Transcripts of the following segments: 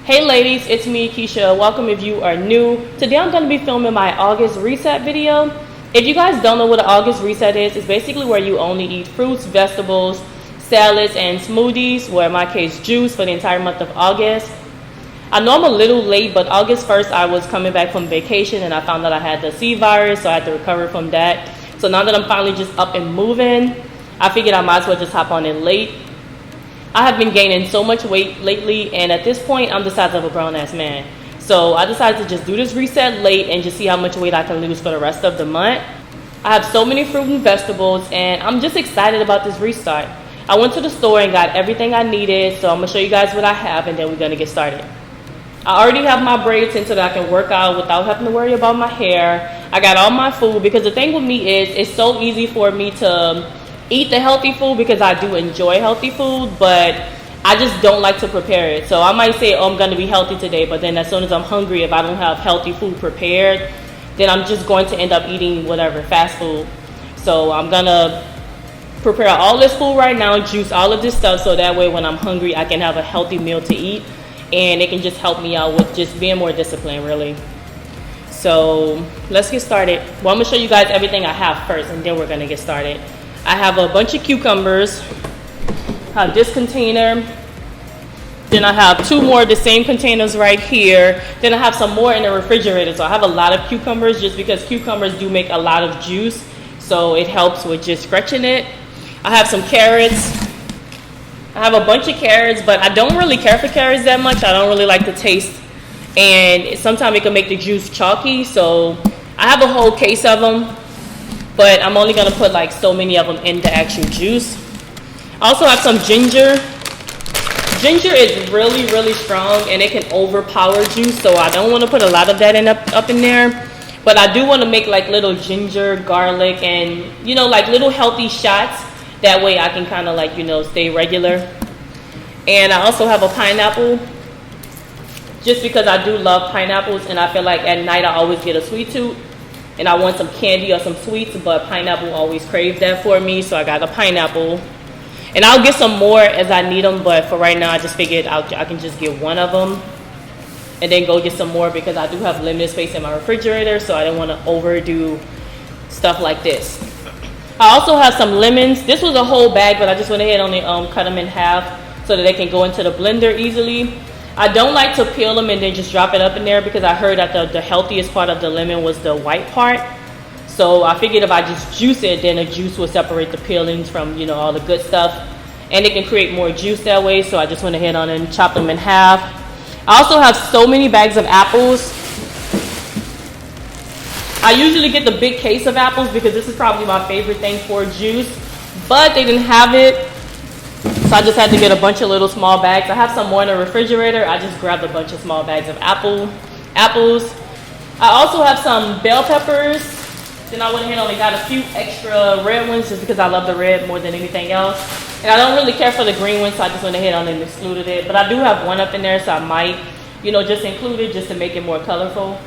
Hey ladies, it's me Keisha. Welcome if you are new. Today I'm going to be filming my August reset video. If you guys don't know what an August reset is, it's basically where you only eat fruits, vegetables, salads, and smoothies, or in my case juice, for the entire month of August. I know I'm a little late, but August 1st I was coming back from vacation and I found out I had the C virus, so I had to recover from that. So now that I'm finally just up and moving, I figured I might as well just hop on in late. I have been gaining so much weight lately, and at this point, I'm the size of a grown-ass man. So I decided to just do this reset late and just see how much weight I can lose for the rest of the month. I have so many fruit and vegetables, and I'm just excited about this restart. I went to the store and got everything I needed, so I'm going to show you guys what I have, and then we're going to get started. I already have my braids in so that I can work out without having to worry about my hair. I got all my food, because the thing with me is it's so easy for me to eat the healthy food because I do enjoy healthy food, but I just don't like to prepare it. So I might say, oh, I'm going to be healthy today, but then as soon as I'm hungry, if I don't have healthy food prepared, then I'm just going to end up eating whatever, fast food. So I'm going to prepare all this food right now, juice all of this stuff, so that way when I'm hungry, I can have a healthy meal to eat, and it can just help me out with just being more disciplined, really. So let's get started. Well, I'm going to show you guys everything I have first, and then we're going to get started. I have a bunch of cucumbers. I have this container. Then I have two more of the same containers right here. Then I have some more in the refrigerator. So I have a lot of cucumbers just because cucumbers do make a lot of juice. So it helps with just stretching it. I have some carrots. I have a bunch of carrots, but I don't really care for carrots that much. I don't really like the taste. And sometimes it can make the juice chalky. So I have a whole case of them, but I'm only going to put like so many of them in the actual juice. I also have some ginger. Ginger is really, really strong, and it can overpower juice, so I don't want to put a lot of that up in there. But I do want to make like little ginger, garlic, and like little healthy shots. That way I can kind of like stay regular. And I also have a pineapple, just because I do love pineapples, and I feel like at night I always get a sweet tooth and I want some candy or some sweets, but pineapple always craves that for me, so I got a pineapple. And I'll get some more as I need them, but for right now I just figured I can just get one of them and then go get some more, because I do have limited space in my refrigerator, so I don't want to overdo stuff like this. I also have some lemons. This was a whole bag, but I just went ahead and cut them in half so that they can go into the blender easily. I don't like to peel them and then just drop it up in there, because I heard that the healthiest part of the lemon was the white part. So I figured if I just juice it, then the juice will separate the peelings from all the good stuff, and it can create more juice that way. So I just went ahead and chopped them in half. I also have so many bags of apples. I usually get the big case of apples because this is probably my favorite thing for juice, but they didn't have it. So I just had to get a bunch of little small bags. I have some more in the refrigerator. I just grabbed a bunch of small bags of apples. I also have some bell peppers. Then I went ahead and only got a few extra red ones just because I love the red more than anything else. And I don't really care for the green ones, so I just went ahead and excluded it. But I do have one up in there, so I might, just include it just to make it more colorful.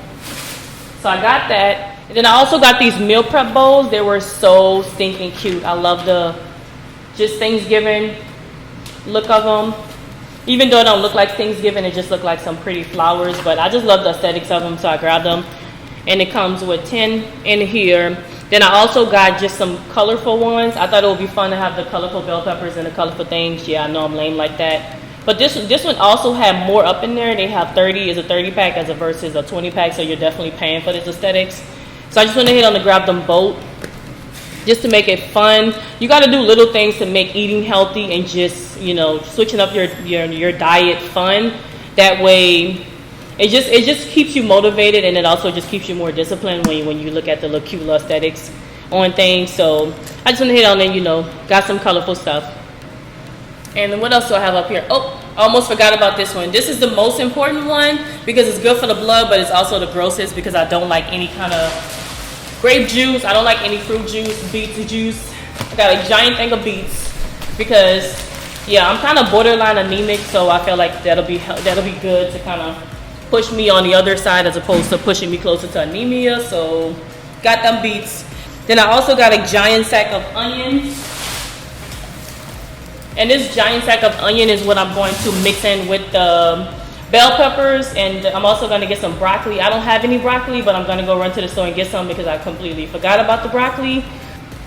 So I got that. And then I also got these meal prep bowls. They were so stinking cute. I love the just Thanksgiving look of them. Even though it don't look like Thanksgiving, it just look like some pretty flowers, but I just love the aesthetics of them, so I grabbed them. And it comes with 10 in here. Then I also got just some colorful ones. I thought it would be fun to have the colorful bell peppers and the colorful things. Yeah, I know I'm lame like that, but this one also had more up in there. They have 30 is a 30 pack as a versus a 20 pack, so you're definitely paying for this aesthetics. So I just went ahead and grabbed them both, just to make it fun. You got to do little things to make eating healthy and just switching up your diet fun. That way it just keeps you motivated, and it also just keeps you more disciplined when you look at the little cute little aesthetics on things. So I just went ahead and got some colorful stuff. And then what else do I have up here? Oh, I almost forgot about this one. This is the most important one because it's good for the blood, but it's also the grossest because I don't like any kind of grape juice. I don't like any fruit juice, beets juice. I got a giant thing of beets because, yeah, I'm kind of borderline anemic, so I feel like that'll be good to kind of push me on the other side as opposed to pushing me closer to anemia. So got them beets. Then I also got a giant sack of onions. And this giant sack of onion is what I'm going to mix in with the bell peppers, and I'm also gonna get some broccoli. I don't have any broccoli, but I'm gonna go run to the store and get some because I completely forgot about the broccoli.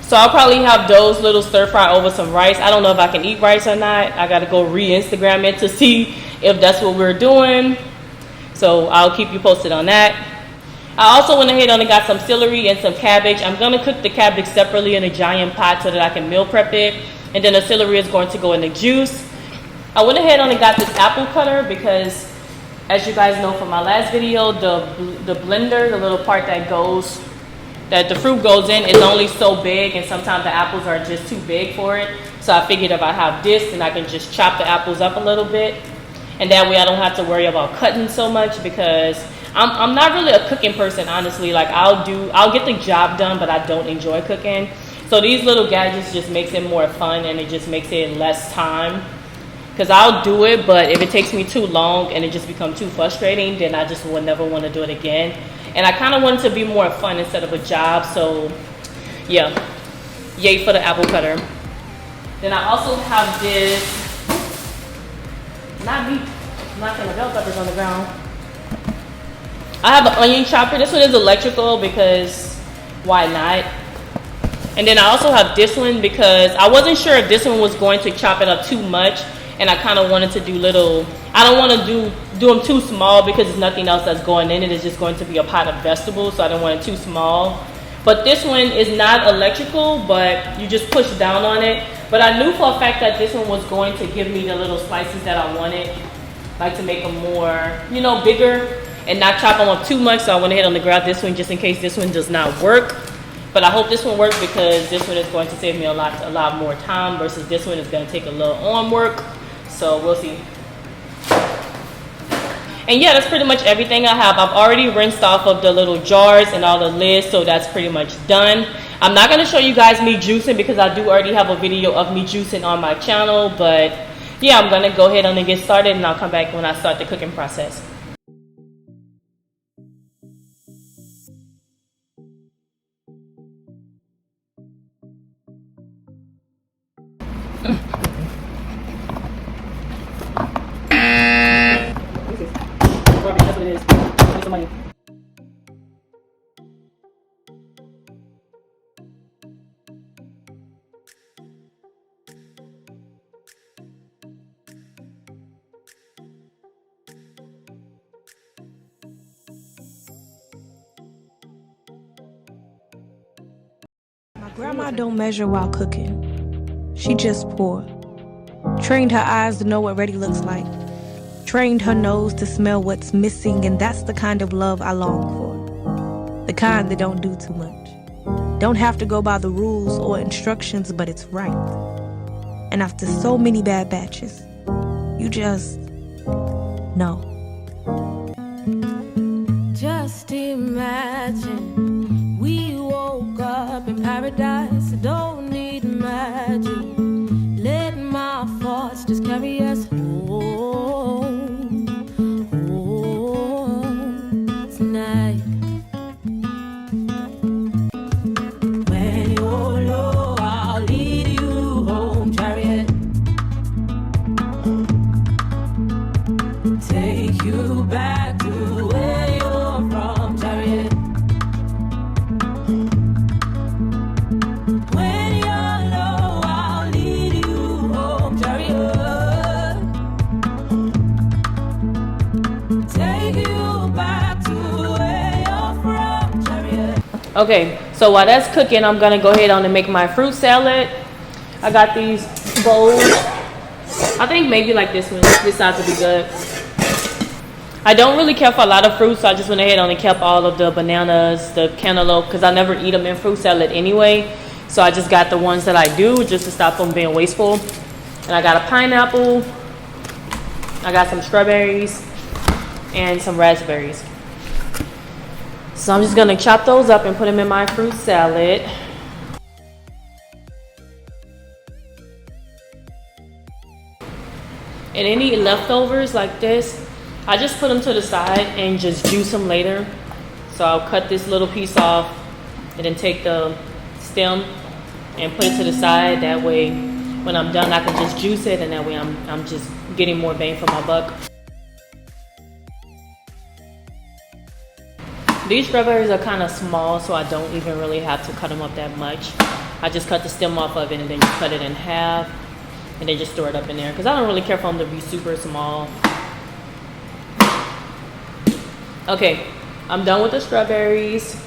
So I'll probably have those little stir fry over some rice. I don't know if I can eat rice or not. I gotta go re-Instagram it to see if that's what we're doing. So I'll keep you posted on that. I also went ahead and got some celery and some cabbage. I'm gonna cook the cabbage separately in a giant pot so that I can meal prep it. And then the celery is going to go in the juice. I went ahead and got this apple cutter because, as you guys know from my last video, the blender, the little part that the fruit goes in, is only so big, and sometimes the apples are just too big for it. So I figured if I have this, then I can just chop the apples up a little bit, and that way I don't have to worry about cutting so much, because I'm not really a cooking person, honestly. Like I'll get the job done, but I don't enjoy cooking. So these little gadgets just makes it more fun, and it just makes it less time. Because I'll do it, but if it takes me too long and it just becomes too frustrating, then I just will never want to do it again. And I kind of want it to be more fun instead of a job. So yeah, yay for the apple cutter. Then I also have this, not me, I'm knocking the bell peppers on the ground. I have an onion chopper. This one is electrical because why not? And then I also have this one because I wasn't sure if this one was going to chop it up too much. And I kind of wanted to do little, I don't want to do them too small because there's nothing else that's going in it. It's just going to be a pot of vegetables, so I don't want it too small. But this one is not electrical, but you just push down on it. But I knew for a fact that this one was going to give me the little slices that I wanted, like to make them more, you know, bigger and not chop them up too much. So I went ahead and grabbed this one just in case this one does not work. But I hope this one works because this one is going to save me a lot more time versus this one is going to take a little on work. So we'll see. And yeah, that's pretty much everything I have. I've already rinsed off of the little jars and all the lids, so that's pretty much done. I'm not going to show you guys me juicing because I do already have a video of me juicing on my channel. But yeah, I'm going to go ahead and get started, and I'll come back when I start the cooking process. That's what it is. Get some money. My grandma don't measure while cooking. She just poured. Trained her eyes to know what ready looks like. Trained her nose to smell what's missing, and that's the kind of love I long for. The kind that don't do too much. Don't have to go by the rules or instructions, but it's right. And after so many bad batches, you just know. Just imagine we woke up in paradise. Don't need magic. Let my thoughts just carry us home. Tonight. When you're low, I'll lead you home, chariot. Take you back to where you're from, chariot. When you're low, I'll lead you home, chariot. Take you back to where you're from, chariot. Okay, so while that's cooking, I'm gonna go ahead on and make my fruit salad. I got these bowls. I think maybe like this one. This size would be good. I don't really care for a lot of fruit, so I just went ahead and kept all of the bananas, the cantaloupe, because I never eat them in fruit salad anyway. So I just got the ones that I do just to stop them being wasteful. And I got a pineapple. I got some strawberries and some raspberries. So I'm just gonna chop those up and put them in my fruit salad. And any leftovers like this, I just put them to the side and just juice them later. So I'll cut this little piece off and then take the stem and put it to the side. That way, when I'm done, I can just juice it, and that way I'm just getting more bang for my buck. These strawberries are kind of small, so I don't even really have to cut them up that much. I just cut the stem off of it and then just cut it in half and then just store it up in there because I don't really care for them to be super small. Okay, I'm done with the strawberries.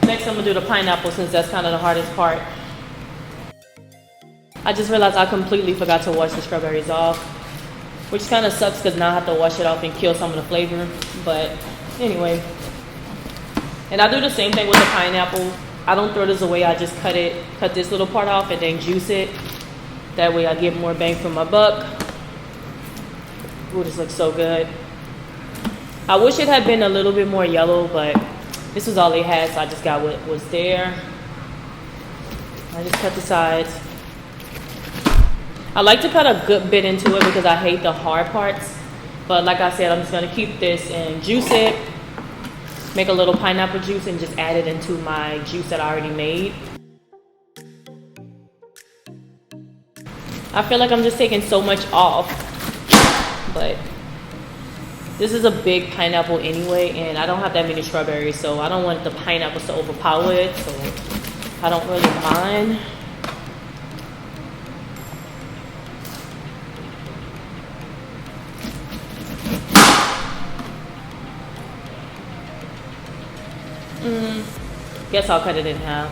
Next I'm gonna do the pineapple since that's kind of the hardest part. I just realized I completely forgot to wash the strawberries off, which kind of sucks because now I have to wash it off and kill some of the flavor, but anyway. And I do the same thing with the pineapple. I don't throw this away, I just cut this little part off and then juice it. That way I get more bang for my buck. Ooh, this looks so good. I wish it had been a little bit more yellow, but this was all they had, so I just got what was there. I just cut the sides. I like to cut a good bit into it because I hate the hard parts. But like I said, I'm just gonna keep this and juice it. Make a little pineapple juice and just add it into my juice that I already made. I feel like I'm just taking so much off, but this is a big pineapple anyway, and I don't have that many strawberries, so I don't want the pineapples to overpower it, so I don't really mind. Guess I'll cut it in half.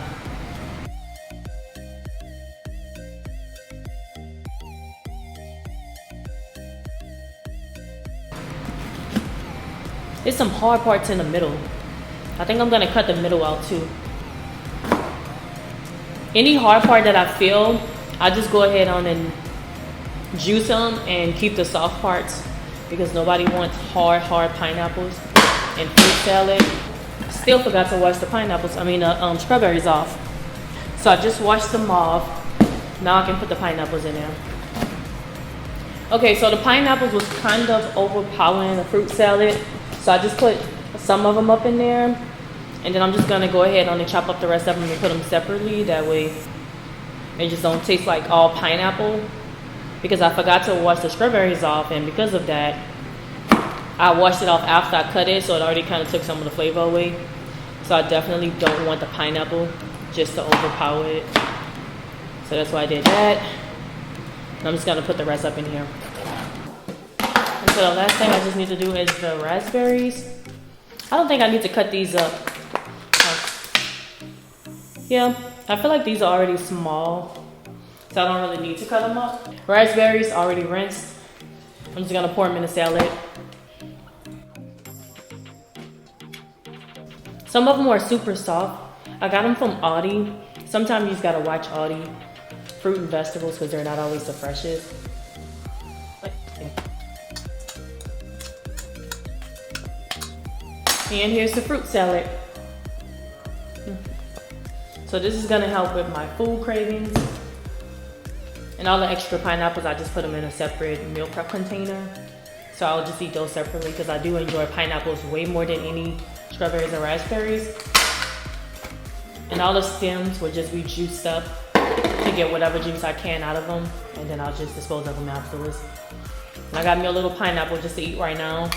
There's some hard parts in the middle. I think I'm gonna cut the middle out too. Any hard part that I feel, I just go ahead on and juice them and keep the soft parts because nobody wants hard pineapples and fruit salad. Still forgot to wash the strawberries off. So I just washed them off. Now I can put the pineapples in there. Okay, so the pineapples was kind of overpowering the fruit salad. So I just put some of them up in there. And then I'm just gonna go ahead and chop up the rest of them and put them separately. That way they just don't taste like all pineapple. Because I forgot to wash the strawberries off, and because of that, I washed it off after I cut it, so it already kind of took some of the flavor away. So I definitely don't want the pineapple just to overpower it. So that's why I did that. And I'm just gonna put the rest up in here. And so the last thing I just need to do is the raspberries. I don't think I need to cut these up. Yeah, I feel like these are already small, so I don't really need to cut them up. Raspberries already rinsed. I'm just gonna pour them in the salad. Some of them are super soft. I got them from Aldi. Sometimes you just gotta watch Aldi fruit and vegetables because they're not always the freshest. And here's the fruit salad. So this is gonna help with my food cravings. And all the extra pineapples, I just put them in a separate meal prep container. So I'll just eat those separately because I do enjoy pineapples way more than any strawberries and raspberries. And all the stems will just be juiced up to get whatever juice I can out of them. And then I'll just dispose of them afterwards. And I got me a little pineapple just to eat right now.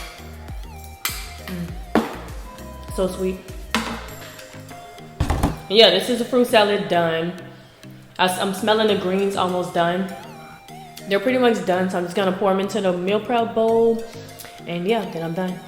So sweet. And yeah, this is the fruit salad done. I'm smelling the greens almost done. They're pretty much done, so I'm just gonna pour them into the meal prep bowl. And yeah, then I'm done.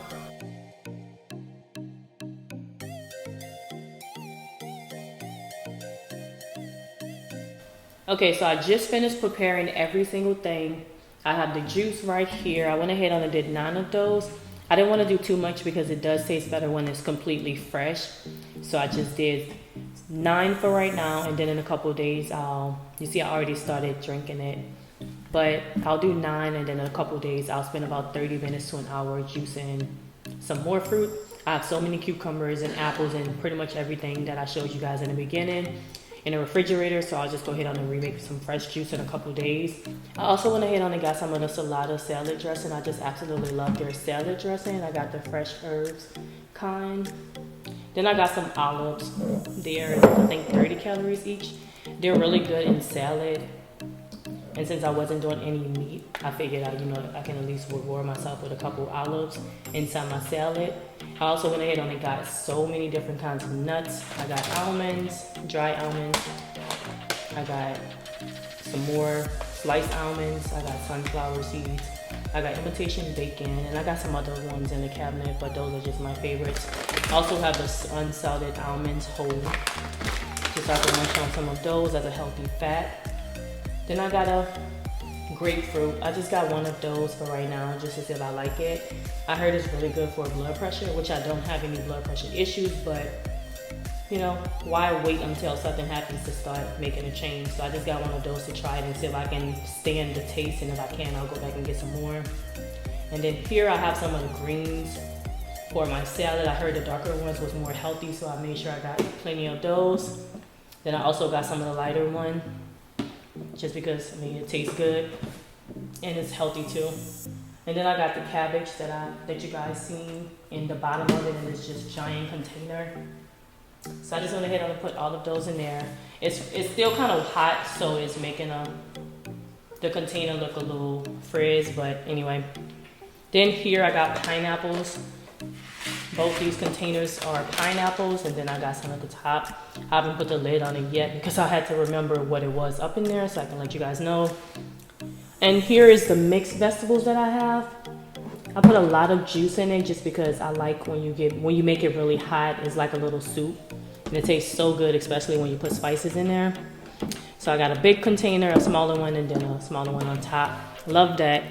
Okay, so I just finished preparing every single thing. I have the juice right here. I went ahead and did 9 of those. I didn't want to do too much because it does taste better when it's completely fresh. So I just did 9 for right now, and then in a couple of days, you see I already started drinking it. But I'll do 9, and then in a couple of days, I'll spend about 30 minutes to an hour juicing some more fruit. I have so many cucumbers and apples and pretty much everything that I showed you guys in the beginning in the refrigerator, so I'll just go ahead and remake some fresh juice in a couple days. I also went ahead and got some of the Salada salad dressing. I just absolutely love their salad dressing. I got the fresh herbs kind. Then I got some olives. They're, I think, 30 calories each. They're really good in salad. And since I wasn't doing any meat, I figured I can at least reward myself with a couple olives inside my salad. I also went ahead and got so many different kinds of nuts. I got almonds, dry almonds. I got some more sliced almonds. I got sunflower seeds. I got imitation bacon, and I got some other ones in the cabinet, but those are just my favorites. I also have the unsalted almonds whole, just so I can munch on some of those as a healthy fat. Then I got a grapefruit. I just got one of those for right now, just to see if I like it. I heard it's really good for blood pressure, which I don't have any blood pressure issues, but you know, why wait until something happens to start making a change? So I just got one of those to try it and see if I can stand the taste, and if I can, I'll go back and get some more. And then here I have some of the greens for my salad. I heard the darker ones was more healthy, so I made sure I got plenty of those. Then I also got some of the lighter one, just because, I mean, it tastes good and it's healthy too. And then I got the cabbage that you guys seen in the bottom of it in this just giant container. So I just went ahead and put all of those in there. It's still kind of hot, so it's making the container look a little frizz, but anyway. Then here I got pineapples. Both these containers are pineapples, and then I got some at the top. I haven't put the lid on it yet because I had to remember what it was up in there so I can let you guys know. And here is the mixed vegetables that I have. I put a lot of juice in it just because I like when you make it really hot, it's like a little soup. And it tastes so good, especially when you put spices in there. So I got a big container, a smaller one, and then a smaller one on top. Love that.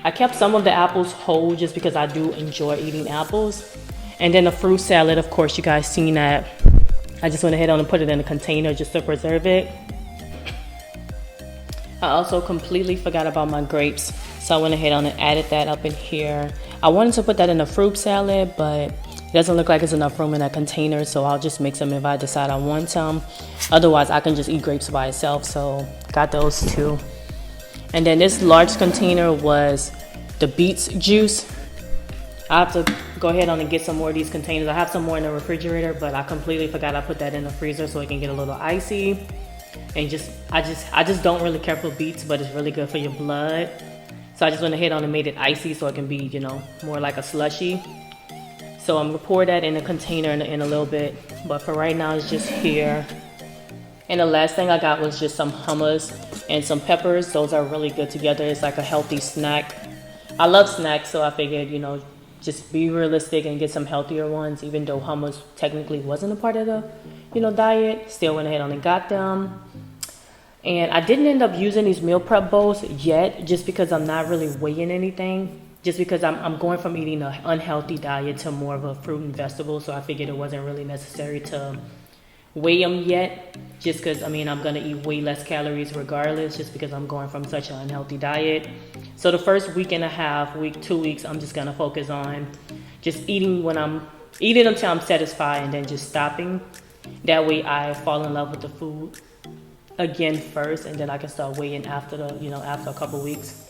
I kept some of the apples whole just because I do enjoy eating apples. And then the fruit salad, of course, you guys seen that. I just went ahead and put it in a container just to preserve it. I also completely forgot about my grapes, so I went ahead and added that up in here. I wanted to put that in a fruit salad, but it doesn't look like it's enough room in that container, so I'll just mix them if I decide I want some. Otherwise, I can just eat grapes by itself, so got those too. And then this large container was the beets juice. I have to go ahead on and get some more of these containers. I have some more in the refrigerator, but I completely forgot I put that in the freezer so it can get a little icy. And I just don't really care for beets, but it's really good for your blood. So I just went ahead on and made it icy so it can be, you know, more like a slushy. So I'm gonna pour that in a container in a little bit, but for right now it's just here. And the last thing I got was just some hummus and some peppers. Those are really good together. It's like a healthy snack. I love snacks, so I figured, you know, just be realistic and get some healthier ones, even though hummus technically wasn't a part of the, you know, diet. Still went ahead on and got them. And I didn't end up using these meal prep bowls yet, just because I'm not really weighing anything. Just because I'm going from eating an unhealthy diet to more of a fruit and vegetable, so I figured it wasn't really necessary to weigh them yet. Just because, I mean, I'm going to eat way less calories regardless, just because I'm going from such an unhealthy diet. So the first week and a half, 2 weeks, I'm just going to focus on just eating until I'm satisfied, and then just stopping. That way I fall in love with the food again first, and then I can start weighing after a couple weeks.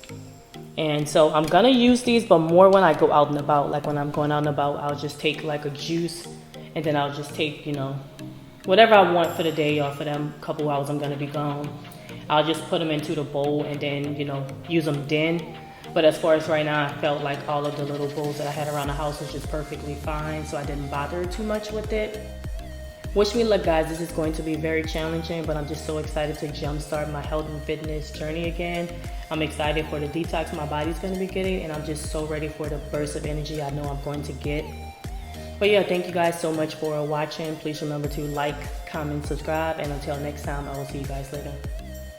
And so I'm gonna use these, but more when I go out and about. Like when I'm going out and about, I'll just take like a juice, and then I'll just take, you know, whatever I want for the day or for them couple hours I'm gonna be gone. I'll just put them into the bowl and then, you know, use them then. But as far as right now, I felt like all of the little bowls that I had around the house was just perfectly fine, so I didn't bother too much with it. Wish me luck, guys. This is going to be very challenging, but I'm just so excited to jumpstart my health and fitness journey again. I'm excited for the detox my body's going to be getting, and I'm just so ready for the burst of energy I know I'm going to get. But yeah, thank you guys so much for watching. Please remember to like, comment, subscribe, and until next time, I will see you guys later.